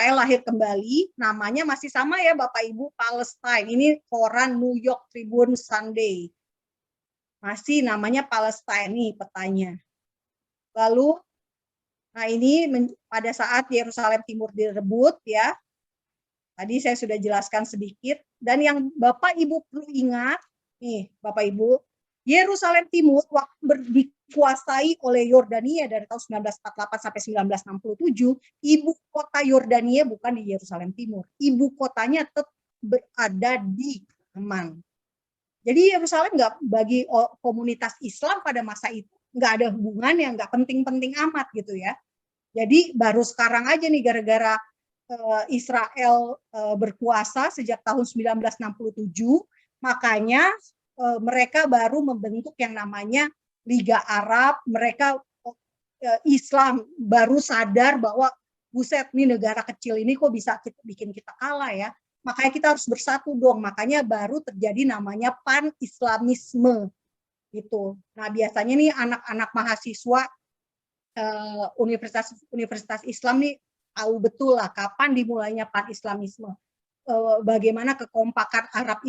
Israel lahir kembali, namanya masih sama ya Bapak Ibu, Palestine. Ini koran New York Tribune Sunday. Masih namanya Palestine nih petanya. Lalu, nah ini pada saat Yerusalem Timur direbut ya, tadi saya sudah jelaskan sedikit. Dan yang Bapak Ibu perlu ingat, nih Bapak Ibu, Yerusalem Timur waktu dikuasai oleh Yordania dari tahun 1948 sampai 1967, ibu kota Yordania bukan di Yerusalem Timur. Ibu kotanya tetap berada di Amman. Jadi Yerusalem nggak bagi komunitas Islam pada masa itu nggak ada hubungannya, nggak penting-penting amat gitu ya. Jadi baru sekarang aja nih gara-gara Israel berkuasa sejak tahun 1967, makanya mereka baru membentuk yang namanya Liga Arab. Mereka Islam baru sadar bahwa buset nih negara kecil ini kok bisa bikin kita kalah ya. Makanya kita harus bersatu dong. Makanya baru terjadi namanya pan-islamisme gitu. Nah biasanya nih anak-anak mahasiswa universitas Islam nih tahu betul lah kapan dimulainya pan-islamisme. Bagaimana kekompakan Arab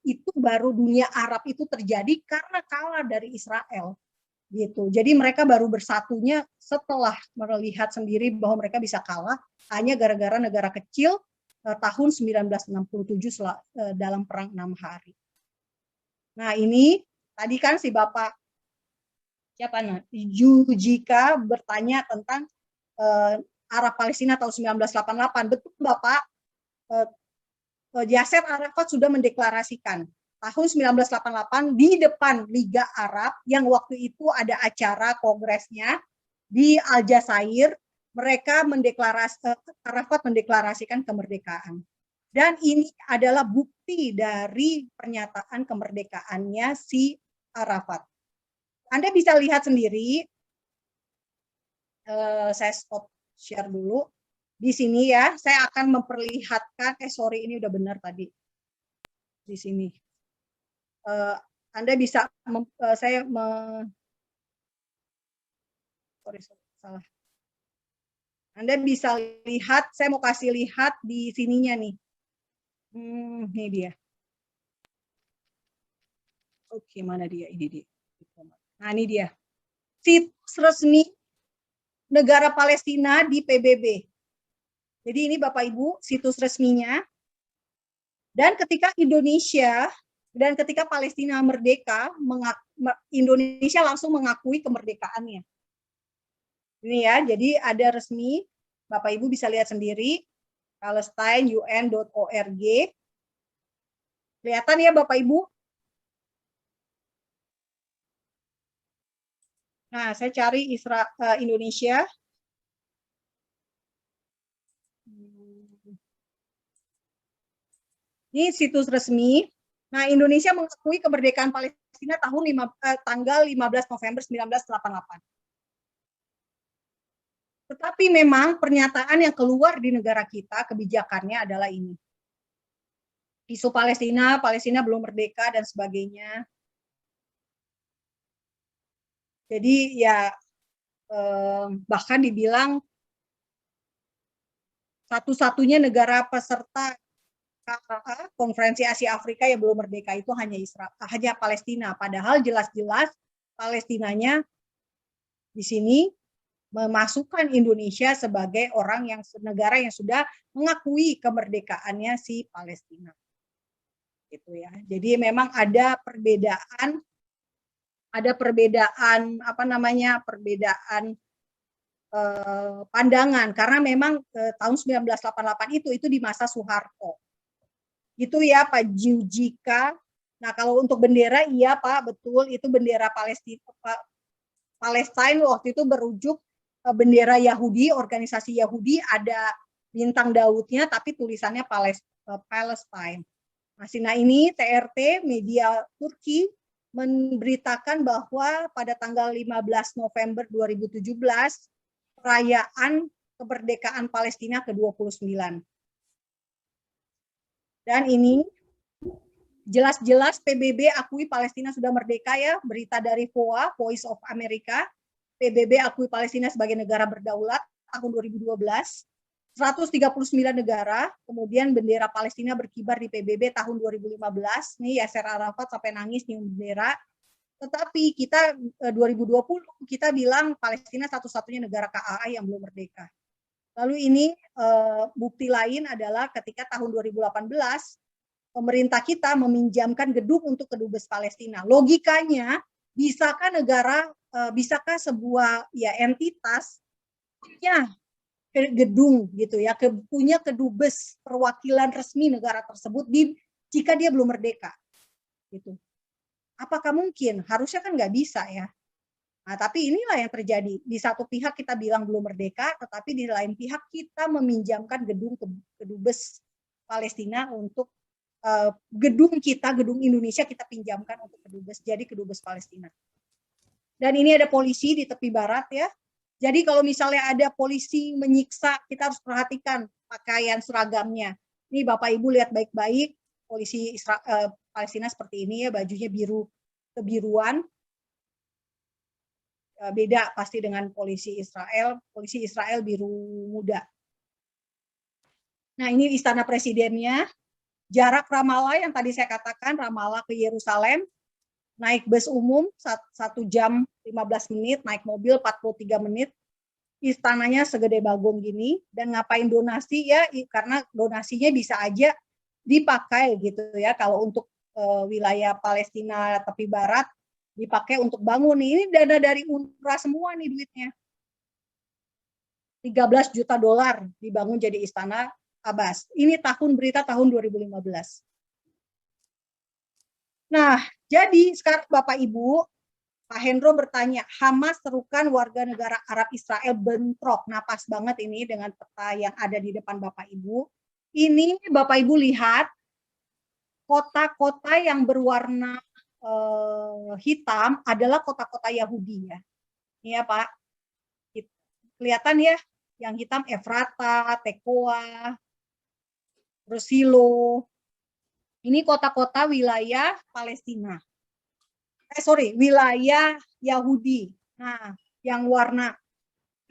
itu baru dunia Arab itu terjadi karena kalah dari Israel gitu. Jadi mereka baru bersatunya setelah melihat sendiri bahwa mereka bisa kalah hanya gara-gara negara kecil tahun 1967 dalam perang 6 hari. Nah ini tadi kan si Bapak siapa Jujika bertanya tentang Arab Palestina tahun 1988. Betul Bapak, Yasser Arafat sudah mendeklarasikan tahun 1988 di depan Liga Arab yang waktu itu ada acara kongresnya di Aljazair. Mereka Arafat mendeklarasikan kemerdekaan. Dan ini adalah bukti dari pernyataan kemerdekaannya si Arafat. Anda bisa lihat sendiri, saya stop share dulu. Di sini ya, saya akan memperlihatkan, sorry ini udah benar tadi. Di sini. Anda bisa, sorry, salah. Anda bisa lihat, saya mau kasih lihat di sininya nih. Ini dia. Oke, mana dia? Ini dia. Nah, ini dia. Situs resmi negara Palestina di PBB. Jadi ini Bapak Ibu, situs resminya. Dan ketika Palestina merdeka, Indonesia langsung mengakui kemerdekaannya. Ini ya, jadi ada resmi, Bapak Ibu bisa lihat sendiri, palestineun.org. Kelihatan ya Bapak Ibu? Nah, saya cari Indonesia. Ini situs resmi. Nah, Indonesia mengakui kemerdekaan Palestina tanggal 15 November 1988. Tetapi memang pernyataan yang keluar di negara kita, kebijakannya adalah ini. Isu Palestina belum merdeka dan sebagainya. Jadi ya bahkan dibilang satu-satunya negara peserta Konferensi Asia Afrika yang belum merdeka itu hanya Palestina. Padahal jelas-jelas Palestinanya di sini memasukkan Indonesia sebagai negara yang sudah mengakui kemerdekaannya si Palestina. Gitu ya. Jadi memang ada perbedaan pandangan karena memang tahun 1988 itu di masa Soeharto. Gitu ya Pak Jujika. Nah kalau untuk bendera iya Pak betul itu bendera Palestine waktu itu berujuk bendera Yahudi, organisasi Yahudi ada bintang Daudnya tapi tulisannya Palestine. Nah ini TRT media Turki memberitakan bahwa pada tanggal 15 November 2017 perayaan kemerdekaan Palestina ke-29. Dan ini jelas-jelas PBB akui Palestina sudah merdeka ya, berita dari VOA, Voice of America. PBB akui Palestina sebagai negara berdaulat tahun 2012. 139 negara, kemudian bendera Palestina berkibar di PBB tahun 2015. Nih Yasser Arafat sampai nangis nyium bendera. Tetapi kita 2020 kita bilang Palestina satu-satunya negara KAA yang belum merdeka. Lalu ini bukti lain adalah ketika tahun 2018 pemerintah kita meminjamkan gedung untuk kedubes Palestina. Logikanya, bisakah sebuah ya entitas punya gedung gitu ya, punya kedubes perwakilan resmi negara tersebut jika dia belum merdeka gitu. Apakah mungkin? Harusnya kan nggak bisa ya. Nah, tapi inilah yang terjadi. Di satu pihak kita bilang belum merdeka, tetapi di lain pihak kita meminjamkan gedung kedubes Palestina untuk gedung Indonesia kita pinjamkan untuk jadi kedubes Palestina. Dan ini ada polisi di tepi barat ya. Jadi kalau misalnya ada polisi menyiksa, kita harus perhatikan pakaian seragamnya. Ini Bapak Ibu lihat baik-baik, polisi Palestina seperti ini ya, bajunya biru kebiruan. Beda pasti dengan polisi Israel biru muda. Nah ini istana presidennya, jarak Ramallah yang tadi saya katakan, Ramallah ke Yerusalem, naik bus umum 1 jam 15 menit, naik mobil 43 menit, istananya segede bagong gini, dan ngapain donasi ya, karena donasinya bisa aja dipakai gitu ya, kalau untuk wilayah Palestina tepi barat, dipakai untuk bangun. Ini dana dari UNRWA semua nih duitnya. 13 juta dolar dibangun jadi istana Abbas. Ini berita tahun 2015. Nah, jadi sekarang Bapak Ibu, Pak Hendro bertanya, Hamas serukan warga negara Arab Israel bentrok. Nah, pas banget ini dengan peta yang ada di depan Bapak Ibu. Ini Bapak Ibu lihat, kota-kota yang berwarna hitam adalah kota-kota Yahudi ya. Ini ya Pak, kelihatan ya, yang hitam Efrata, Tekoa, terus Silo. Ini kota-kota wilayah Palestina. Wilayah Yahudi. Nah, yang warna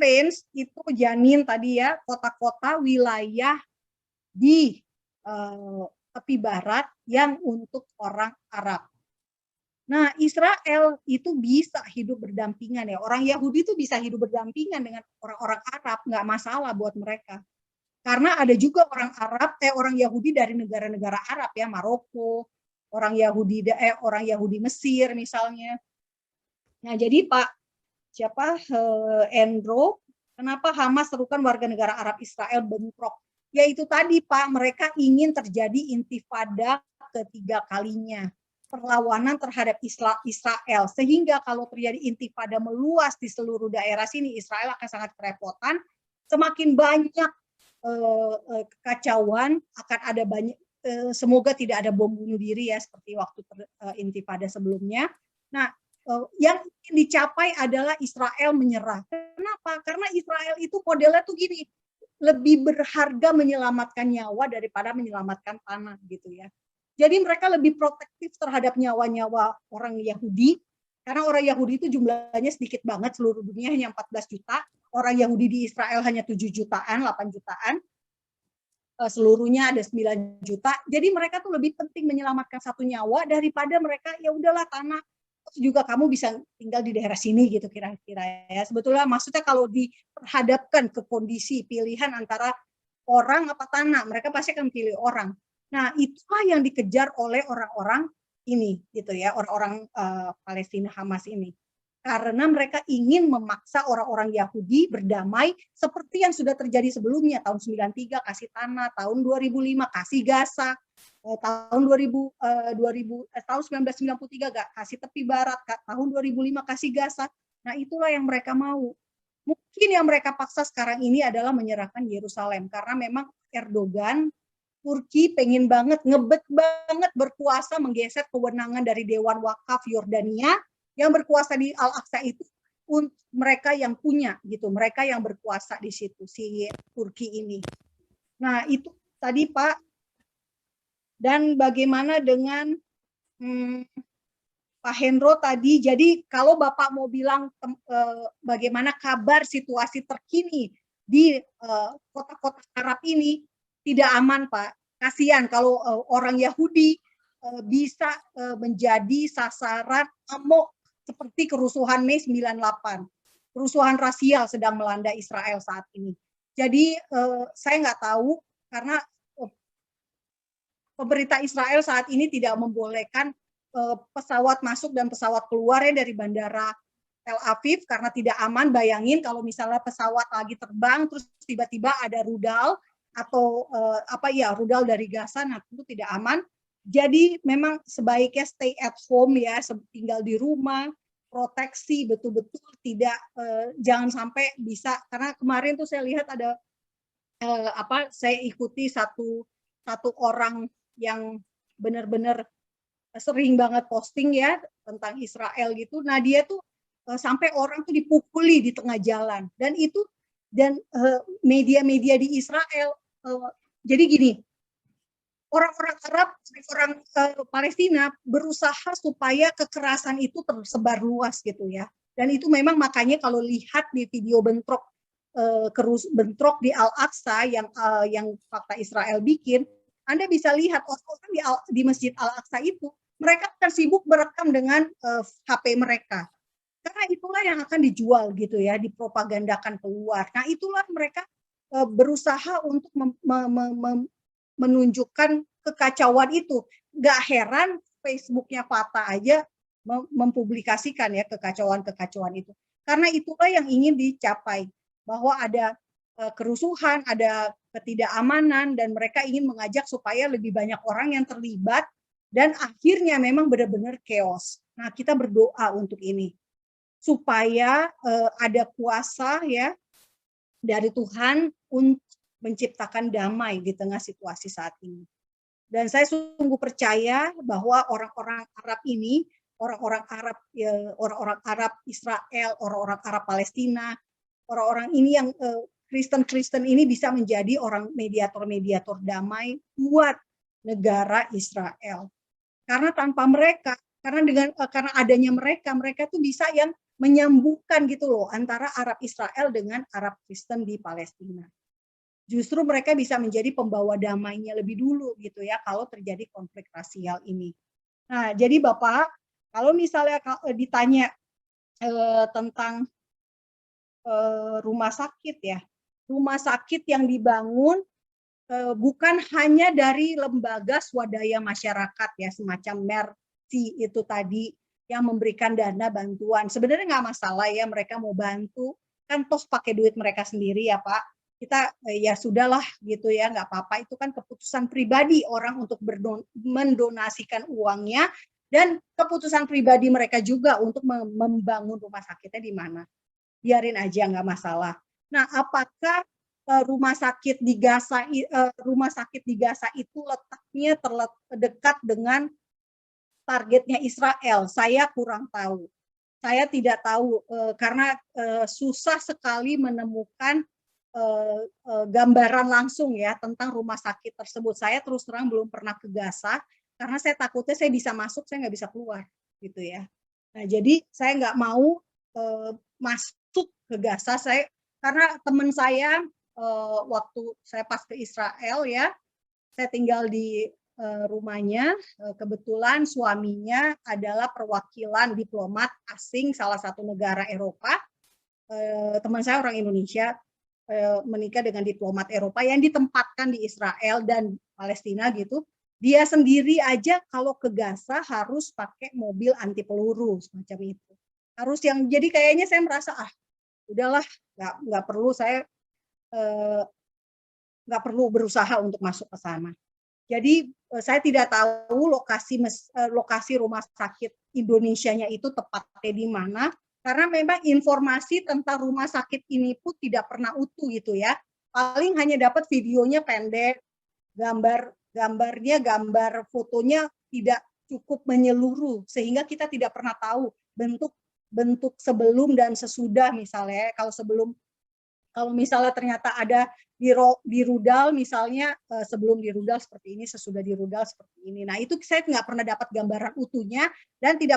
orange itu janin tadi ya, kota-kota wilayah di tepi barat yang untuk orang Arab. Nah, Israel itu bisa hidup berdampingan ya. Orang Yahudi itu bisa hidup berdampingan dengan orang-orang Arab, nggak masalah buat mereka. Karena ada juga orang Yahudi dari negara-negara Arab ya, Maroko, orang Yahudi Mesir misalnya. Nah, jadi Pak Endro, kenapa Hamas serukan warga negara Arab Israel bentrok? Yaitu tadi Pak, mereka ingin terjadi intifada ketiga kalinya, perlawanan terhadap Israel, sehingga kalau terjadi intifada meluas di seluruh daerah sini, Israel akan sangat kerepotan, semakin banyak kekacauan, akan ada banyak, semoga tidak ada bom bunuh diri ya, seperti waktu intifada sebelumnya. Nah, yang ingin dicapai adalah Israel menyerah. Kenapa? Karena Israel itu modelnya tuh gini, lebih berharga menyelamatkan nyawa daripada menyelamatkan tanah gitu ya. Jadi mereka lebih protektif terhadap nyawa-nyawa orang Yahudi, karena orang Yahudi itu jumlahnya sedikit banget, seluruh dunia hanya 14 juta, orang Yahudi di Israel hanya 7 jutaan, 8 jutaan, seluruhnya ada 9 juta. Jadi mereka tuh lebih penting menyelamatkan satu nyawa daripada mereka ya udahlah tanah, juga kamu bisa tinggal di daerah sini gitu kira-kira ya. Sebetulnya maksudnya kalau dihadapkan ke kondisi pilihan antara orang apa tanah, mereka pasti akan pilih orang. Nah, itulah yang dikejar oleh orang-orang ini gitu ya, orang-orang Palestina Hamas ini. Karena mereka ingin memaksa orang-orang Yahudi berdamai seperti yang sudah terjadi sebelumnya, tahun 93 kasih tanah, tahun 2005 kasih Gaza, tahun 1993 kasih tepi barat, tahun 2005 kasih Gaza. Nah, itulah yang mereka mau. Mungkin yang mereka paksa sekarang ini adalah menyerahkan Yerusalem, karena memang Erdogan Turki pengen banget, ngebet banget berkuasa menggeser kewenangan dari Dewan Wakaf Yordania yang berkuasa di Al-Aqsa itu untuk mereka yang punya gitu, mereka yang berkuasa di situ, si Turki ini. Nah, itu tadi Pak. Dan bagaimana dengan Pak Hendro tadi, jadi kalau Bapak mau bilang bagaimana kabar situasi terkini di kota-kota Arab ini tidak aman, Pak. Kasihan kalau orang Yahudi bisa menjadi sasaran amok seperti kerusuhan Mei 98. Kerusuhan rasial sedang melanda Israel saat ini. Jadi saya nggak tahu karena pemerintah Israel saat ini tidak membolehkan pesawat masuk dan pesawat keluar dari bandara Tel Aviv karena tidak aman. Bayangin kalau misalnya pesawat lagi terbang terus tiba-tiba ada rudal atau rudal dari Gaza, nah itu tidak aman. Jadi memang sebaiknya stay at home ya, tinggal di rumah, proteksi betul-betul, tidak jangan sampai bisa, karena kemarin tuh saya lihat ada saya ikuti satu orang yang benar-benar sering banget posting ya tentang Israel gitu. Nah dia tuh sampai orang tuh dipukuli di tengah jalan, dan itu media-media di Israel jadi gini, orang-orang Arab, orang Palestina berusaha supaya kekerasan itu tersebar luas gitu ya. Dan itu memang makanya kalau lihat di video bentrok di Al-Aqsa yang fakta Israel bikin, Anda bisa lihat orang-orang di Masjid Al-Aqsa itu mereka akan sibuk merekam dengan HP mereka. Karena itulah yang akan dijual gitu ya, dipropagandakan keluar. Nah, itulah mereka berusaha untuk menunjukkan kekacauan itu. Gak heran Facebooknya Fatah aja mempublikasikan ya kekacauan itu. Karena itulah yang ingin dicapai, bahwa ada kerusuhan, ada ketidakamanan, dan mereka ingin mengajak supaya lebih banyak orang yang terlibat, dan akhirnya memang benar-benar chaos. Nah, kita berdoa untuk ini supaya ada kuasa ya dari Tuhan untuk menciptakan damai di tengah situasi saat ini. Dan saya sungguh percaya bahwa orang-orang Arab ini, orang-orang Arab Israel, orang-orang Arab Palestina, orang-orang ini yang Kristen ini bisa menjadi orang mediator-mediator damai buat negara Israel. Karena tanpa mereka, karena adanya mereka tuh bisa yang menyambungkan gitu loh antara Arab Israel dengan Arab Kristen di Palestina. Justru mereka bisa menjadi pembawa damainya lebih dulu gitu ya kalau terjadi konflik rasial ini. Nah, jadi Bapak, kalau misalnya ditanya tentang rumah sakit ya, rumah sakit yang dibangun bukan hanya dari lembaga swadaya masyarakat ya, semacam Mercy itu tadi yang memberikan dana bantuan. Sebenarnya nggak masalah ya mereka mau bantu, kan toh pakai duit mereka sendiri ya Pak. Kita ya sudahlah gitu ya, nggak apa-apa, itu kan keputusan pribadi orang untuk mendonasikan uangnya, dan keputusan pribadi mereka juga untuk membangun rumah sakitnya di mana. Biarin aja, nggak masalah. Nah, apakah rumah sakit di Gaza itu letaknya dekat dengan targetnya Israel? Saya kurang tahu. Saya tidak tahu karena susah sekali menemukan gambaran langsung ya tentang rumah sakit tersebut. Saya terus terang belum pernah ke Gaza karena saya takutnya saya bisa masuk, saya nggak bisa keluar gitu ya. Nah, jadi saya nggak mau masuk ke Gaza. Karena teman saya waktu saya pas ke Israel ya, saya tinggal di rumahnya, kebetulan suaminya adalah perwakilan diplomat asing salah satu negara Eropa. Teman saya orang Indonesia, menikah dengan diplomat Eropa yang ditempatkan di Israel dan Palestina gitu. Dia sendiri aja kalau ke Gaza harus pakai mobil anti peluru semacam itu. Harus yang, jadi kayaknya saya merasa udahlah, nggak perlu, saya nggak perlu berusaha untuk masuk ke sana. Jadi saya tidak tahu lokasi rumah sakit Indonesianya itu tepatnya di mana, karena memang informasi tentang rumah sakit ini pun tidak pernah utuh gitu ya. Paling hanya dapat videonya pendek, gambar fotonya tidak cukup menyeluruh, sehingga kita tidak pernah tahu bentuk sebelum dan sesudah. Misalnya kalau misalnya ternyata ada di rudal misalnya, sebelum di rudal seperti ini, sesudah di rudal seperti ini. Nah, itu saya nggak pernah dapat gambaran utuhnya dan tidak